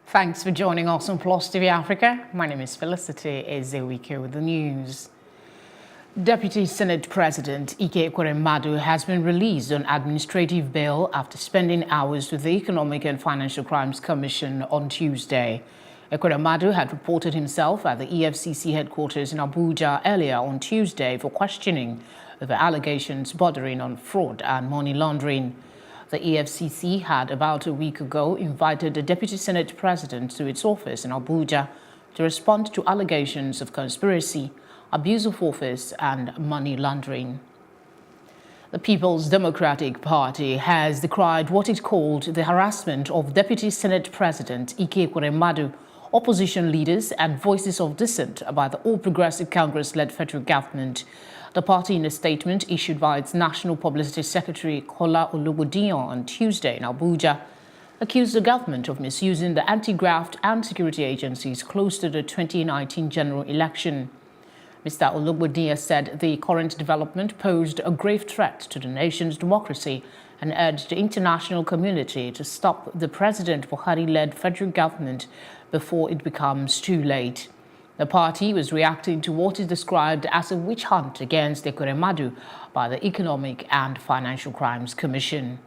Thanks for joining us on Plus TV Africa. My name is Felicity Ezewike with the news. Deputy Senate President Ekweremadu has been released on administrative bail after spending hours with the Economic and Financial Crimes Commission on Tuesday. Ekweremadu had reported himself at the EFCC headquarters in Abuja earlier on Tuesday for questioning over allegations bordering on fraud and money laundering. The EFCC had about a week ago invited the Deputy Senate President to its office in Abuja to respond to allegations of conspiracy, abuse of office and money laundering. The People's Democratic Party has decried what it called the harassment of Deputy Senate President Ekweremadu, opposition leaders and voices of dissent by the All Progressive Congress-led federal government. The party, in a statement issued by its National Publicity Secretary Kola Olugbodiyan on Tuesday in Abuja, accused the government of misusing the anti-graft and security agencies close to the 2019 general election. Mr. Olugbodiyan said the current development posed a grave threat to the nation's democracy and urged the international community to stop the President Buhari-led federal government before it becomes too late. The party was reacting to what is described as a witch hunt against Ekweremadu by the Economic and Financial Crimes Commission.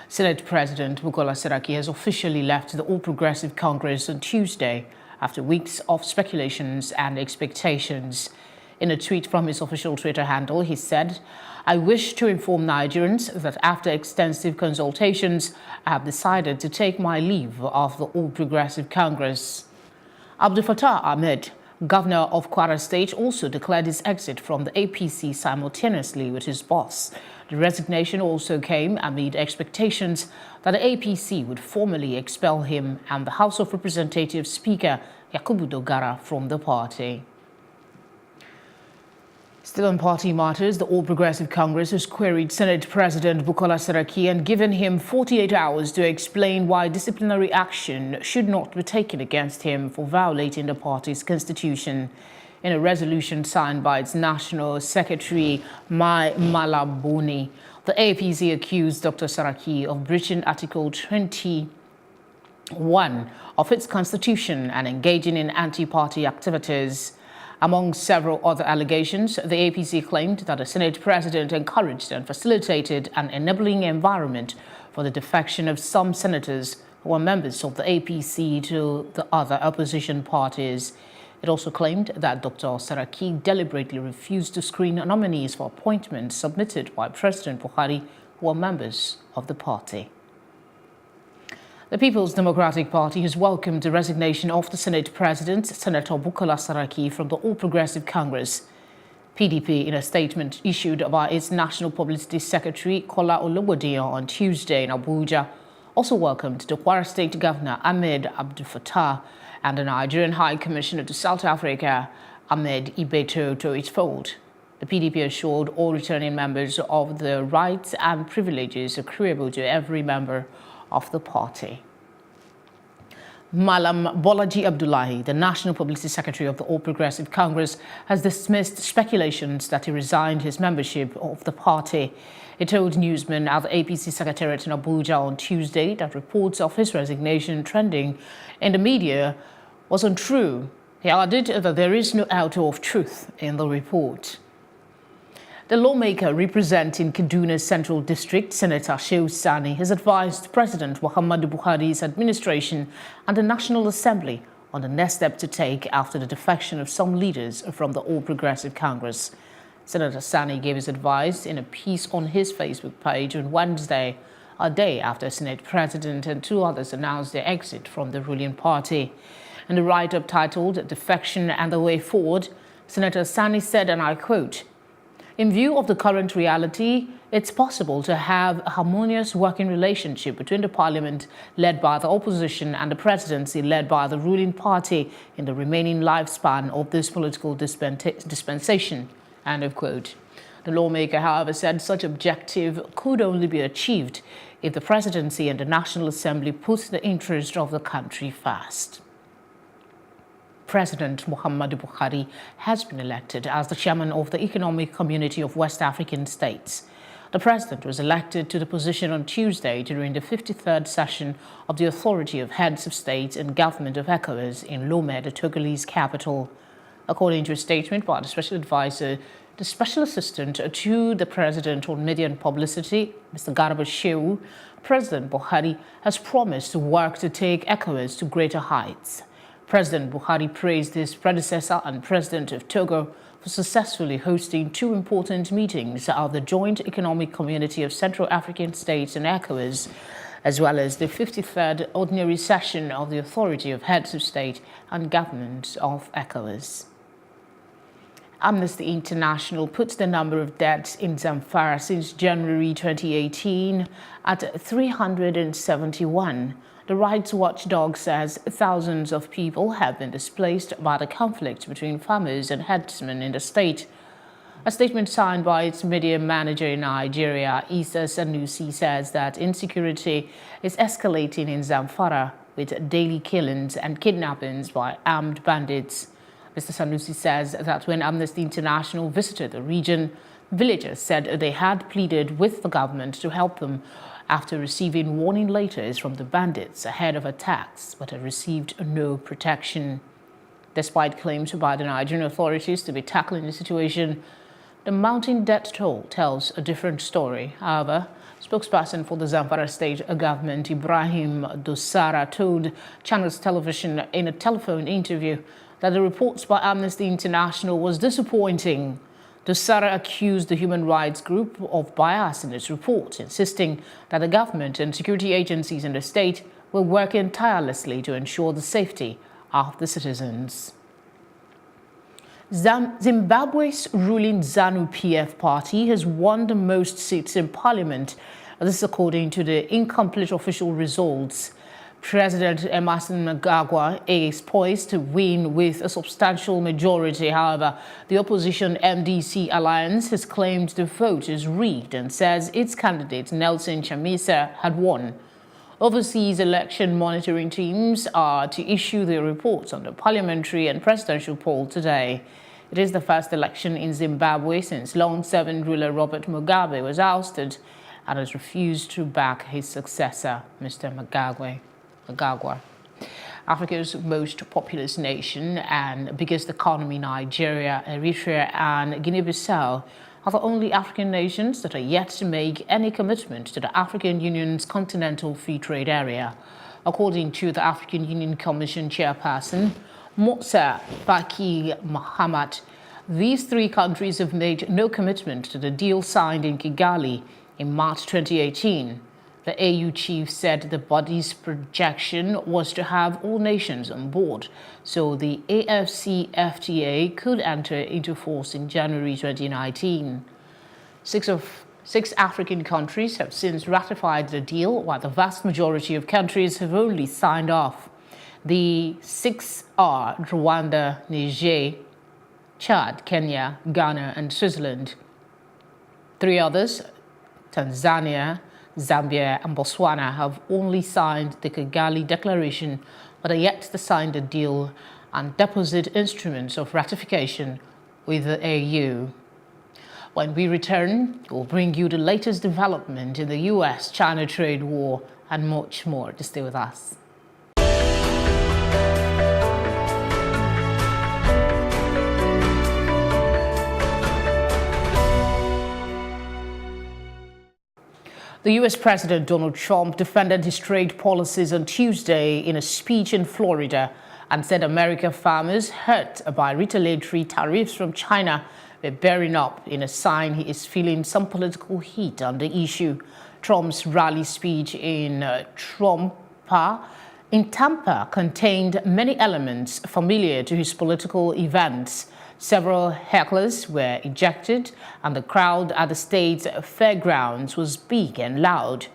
Senate President Bukola Saraki has officially left the All Progressive Congress on Tuesday after weeks of speculations and expectations. In a tweet from his official Twitter handle, he said, "I wish to inform Nigerians that after extensive consultations, I have decided to take my leave of the All Progressive Congress." Abdul Fattah Ahmed, governor of Kwara State, also declared his exit from the APC simultaneously with his boss. The resignation also came amid expectations that the APC would formally expel him and the House of Representatives Speaker Yakubu Dogara from the party. Still on party matters, the All Progressive Congress has queried Senate President Bukola Saraki and given him 48 hours to explain why disciplinary action should not be taken against him for violating the party's constitution. In a resolution signed by its National Secretary Mai Malabuni, the APC accused Dr. Saraki of breaching Article 21 of its constitution and engaging in anti-party activities. Among several other allegations, the APC claimed that the Senate President encouraged and facilitated an enabling environment for the defection of some senators who were members of the APC to the other opposition parties. It also claimed that Dr. Saraki deliberately refused to screen nominees for appointments submitted by President Buhari who were members of the party. The People's Democratic Party has welcomed the resignation of the Senate President, Senator Bukola Saraki, from the All Progressive Congress. PDP, in a statement issued by its National Publicity Secretary Kola Olugbodiyan on Tuesday in Abuja, also welcomed the Kwara State Governor Ahmed Abdul Fattah and the Nigerian High Commissioner to South Africa, Ahmed Ibeto, to its fold. The PDP assured all returning members of the rights and privileges accruable to every member of the party. Malam Bolaji Abdullahi, the National Publicity Secretary of the All Progressive Congress, has dismissed speculations that he resigned his membership of the party. He told newsmen at the APC Secretariat in Abuja on Tuesday that reports of his resignation trending in the media was untrue. He added that there is no author of truth in the report. The lawmaker representing Kaduna Central District, Senator Shehu Sani, has advised President Muhammadu Buhari's administration and the National Assembly on the next step to take after the defection of some leaders from the All Progressive Congress. Senator Sani gave his advice in a piece on his Facebook page on Wednesday, a day after Senate President and two others announced their exit from the ruling party. In the write-up titled "Defection and the Way Forward," Senator Sani said, and I quote, "In view of the current reality, it's possible to have a harmonious working relationship between the parliament led by the opposition and the presidency led by the ruling party in the remaining lifespan of this political dispensation." End of quote. The lawmaker, however, said such objective could only be achieved if the presidency and the National Assembly put the interest of the country first. President Muhammadu Buhari has been elected as the chairman of the Economic Community of West African States. The president was elected to the position on Tuesday during the 53rd session of the Authority of Heads of State and Government of ECOWAS in Lomé, the Togolese capital. According to a statement by the special advisor, the special assistant to the president on media and publicity, Mr. Garba Shehu, President Buhari has promised to work to take ECOWAS to greater heights. President Buhari praised his predecessor and President of Togo for successfully hosting two important meetings of the Joint Economic Community of Central African States and ECOWAS, as well as the 53rd Ordinary Session of the Authority of Heads of State and Government of ECOWAS. Amnesty International puts the number of deaths in Zamfara since January 2018 at 371. The rights watchdog says thousands of people have been displaced by the conflict between farmers and herdsmen in the state. A statement signed by its media manager in Nigeria, Issa Sanusi, says that insecurity is escalating in Zamfara with daily killings and kidnappings by armed bandits. Mr. Sanusi says that when Amnesty International visited the region, villagers said they had pleaded with the government to help them after receiving warning letters from the bandits ahead of attacks, but had received no protection. Despite claims by the Nigerian authorities to be tackling the situation, the mounting death toll tells a different story. However, spokesperson for the Zamfara state government, Ibrahim Dosara, told Channels Television in a telephone interview that the reports by Amnesty International was disappointing. Dosara accused the human rights group of bias in its report, insisting that the government and security agencies in the state were working tirelessly to ensure the safety of the citizens. Zimbabwe's ruling ZANU-PF party has won the most seats in parliament. This is according to the incomplete official results. President Emerson Mnangagwa is poised to win with a substantial majority. However, the opposition MDC alliance has claimed the vote is rigged and says its candidate Nelson Chamisa had won. Overseas election monitoring teams are to issue their reports on the parliamentary and presidential poll today. It is the first election in Zimbabwe since long-serving ruler Robert Mugabe was ousted and has refused to back his successor, Mr. Mnangagwa. Africa's most populous nation and biggest economy, Nigeria, Eritrea, and Guinea-Bissau, are the only African nations that are yet to make any commitment to the African Union's continental free trade area. According to the African Union Commission chairperson, Moussa Faki Mohammed, these three countries have made no commitment to the deal signed in Kigali in March 2018. The AU chief said the body's projection was to have all nations on board, so the AFCFTA could enter into force in January 2019. Six African countries have since ratified the deal, while the vast majority of countries have only signed off. The six are Rwanda, Niger, Chad, Kenya, Ghana, and Switzerland. Three others, Tanzania, Zambia and Botswana, have only signed the Kigali Declaration but are yet to sign the deal and deposit instruments of ratification with the AU. When we return, we'll bring you the latest development in the US-China trade war and much more. Just stay with us. The U.S. President Donald Trump defended his trade policies on Tuesday in a speech in Florida and said American farmers hurt by retaliatory tariffs from China were bearing up in a sign he is feeling some political heat on the issue. Trump's rally speech in Tampa contained many elements familiar to his political events. Several hecklers were ejected, and the crowd at the state's fairgrounds was big and loud.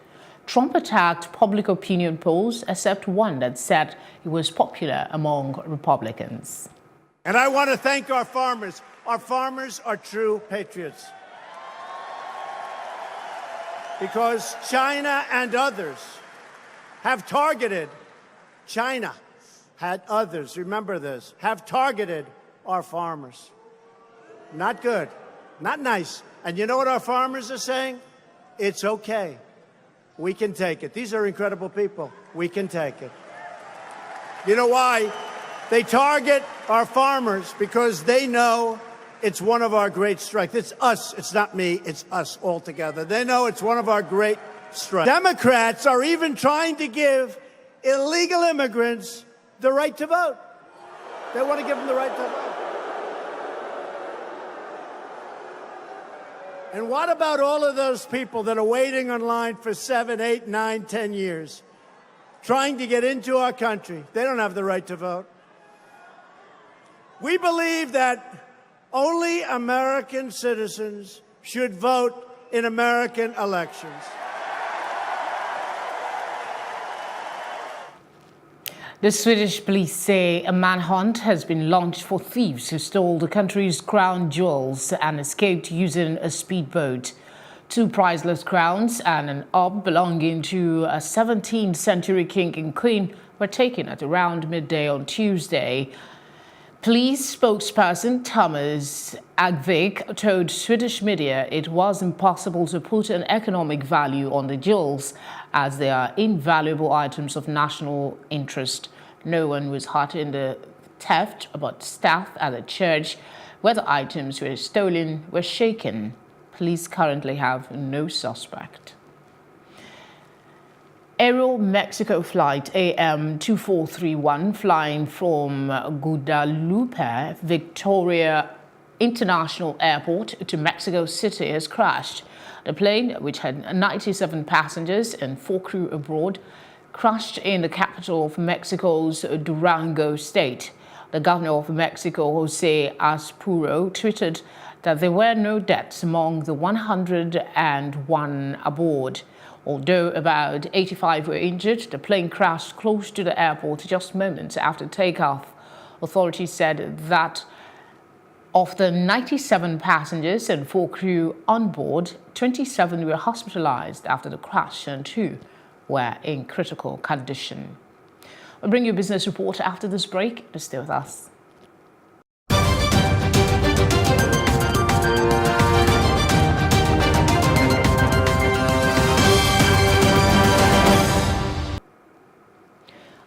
Trump attacked public opinion polls, except one that said he was popular among Republicans. And I want to thank our farmers. Our farmers are true patriots. Because China and others have targeted, remember this, have targeted our farmers. Not good, not nice. And you know what our farmers are saying? It's okay. We can take it. These are incredible people. We can take it. You know why? They target our farmers because they know it's one of our great strengths. It's us. It's not me. It's us all together. They know it's one of our great strengths. Democrats are even trying to give illegal immigrants the right to vote. They want to give them the right to vote. And what about all of those people that are waiting online for 7, 8, 9, 10 years, trying to get into our country? They don't have the right to vote. We believe that only American citizens should vote in American elections. The Swedish police say a manhunt has been launched for thieves who stole the country's crown jewels and escaped using a speedboat. 2 priceless crowns and an orb belonging to a 17th century king and queen were taken at around midday on Tuesday. Police spokesperson Thomas Agvik told Swedish media it was impossible to put an economic value on the jewels as they are invaluable items of national interest. No one was hurt in the theft, but staff at the church where the items were stolen were shaken. Police currently have no suspect. Aero Mexico flight AM 2431 flying from Guadalupe, Victoria International Airport to Mexico City has crashed. The plane, which had 97 passengers and 4 crew aboard, crashed in the capital of Mexico's Durango state. The governor of Mexico, Jose Aspuro, tweeted that there were no deaths among the 101 aboard. Although about 85 were injured, the plane crashed close to the airport just moments after takeoff. Authorities said that of the 97 passengers and 4 crew on board, 27 were hospitalized after the crash and 2 were in critical condition. We'll bring you a business report after this break. Stay with us.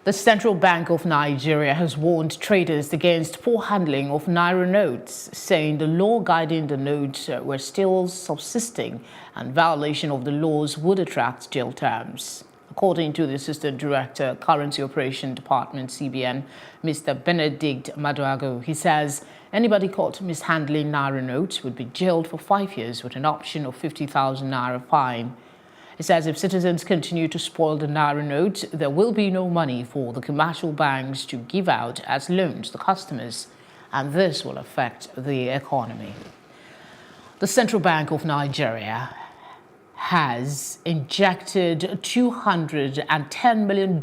The Central Bank of Nigeria has warned traders against poor handling of Naira notes, saying the law guiding the notes were still subsisting and violation of the laws would attract jail terms. According to the Assistant Director, Currency Operation Department, CBN, Mr. Benedict Maduago, he says anybody caught mishandling Naira notes would be jailed for 5 years with an option of 50,000 Naira fine. It says if citizens continue to spoil the Naira notes, there will be no money for the commercial banks to give out as loans to customers, and this will affect the economy. The Central Bank of Nigeria has injected $210 million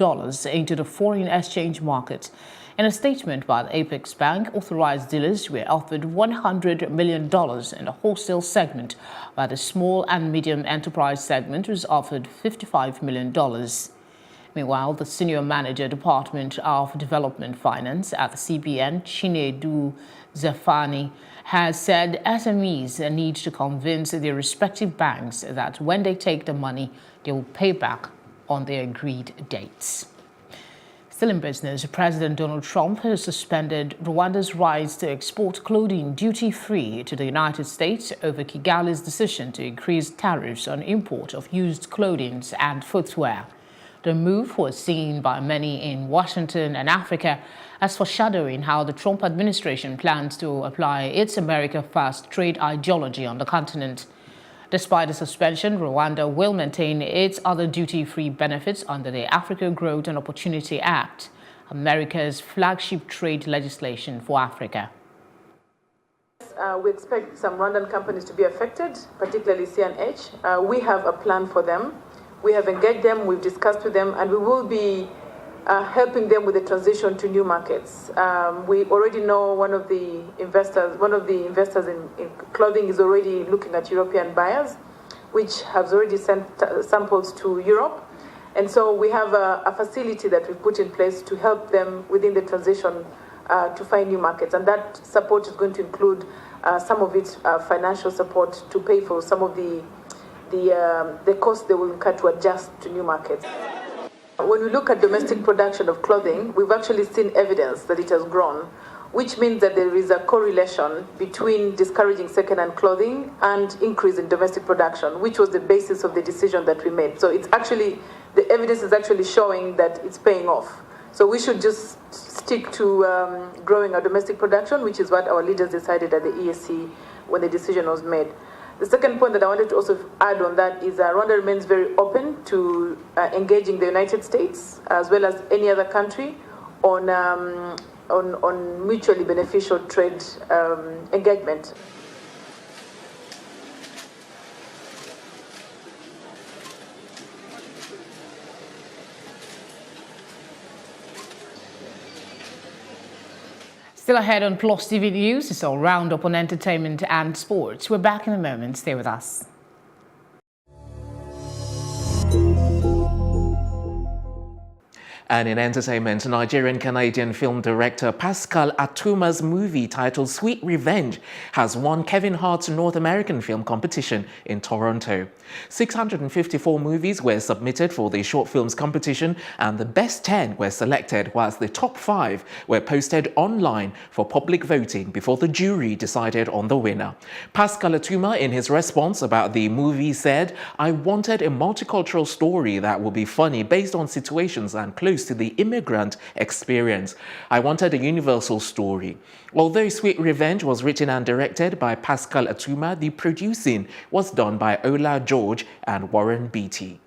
into the foreign exchange market. In a statement by the Apex Bank, authorized dealers were offered $100 million in the wholesale segment, while the small and medium enterprise segment was offered $55 million. Meanwhile, the Senior Manager, Department of Development Finance at the CBN, Chinedu Zafani, has said SMEs need to convince their respective banks that when they take the money, they will pay back on their agreed dates. Still in business, President Donald Trump has suspended Rwanda's rights to export clothing duty-free to the United States over Kigali's decision to increase tariffs on import of used clothing and footwear. The move was seen by many in Washington and Africa as foreshadowing how the Trump administration plans to apply its America First trade ideology on the continent. Despite the suspension, Rwanda will maintain its other duty-free benefits under the Africa Growth and Opportunity Act, America's flagship trade legislation for Africa. We expect some Rwandan companies to be affected, particularly C&H. We have a plan for them. We have engaged them, we've discussed with them, and we will be helping them with the transition to new markets. We already know one of the investors in clothing is already looking at European buyers, which has already sent samples to Europe. And so we have a facility that we've put in place to help them within the transition to find new markets. And that support is going to include some of its financial support to pay for some of the the cost they will incur to adjust to new markets. When we look at domestic production of clothing, we've actually seen evidence that it has grown, which means that there is a correlation between discouraging second-hand clothing and increase in domestic production, which was the basis of the decision that we made. So it's actually, the evidence is actually showing that it's paying off. So we should just stick to growing our domestic production, which is what our leaders decided at the EAC when the decision was made. The second point that I wanted to also add on that is Rwanda remains very open to engaging the United States as well as any other country on mutually beneficial trade engagement. Still ahead on Plus TV News, it's all roundup on entertainment and sports. We're back in a moment. Stay with us. And in entertainment, Nigerian-Canadian film director Pascal Atuma's movie titled Sweet Revenge has won Kevin Hart's North American Film Competition in Toronto. 654 movies were submitted for the short films competition, and the best 10 were selected, whilst the top 5 were posted online for public voting before the jury decided on the winner. Pascal Atuma, in his response about the movie, said, "I wanted a multicultural story that would be funny based on situations and close to the immigrant experience. I wanted a universal story." Although Sweet Revenge was written and directed by Pascal Atuma, the producing was done by Ola George and Warren Beatty.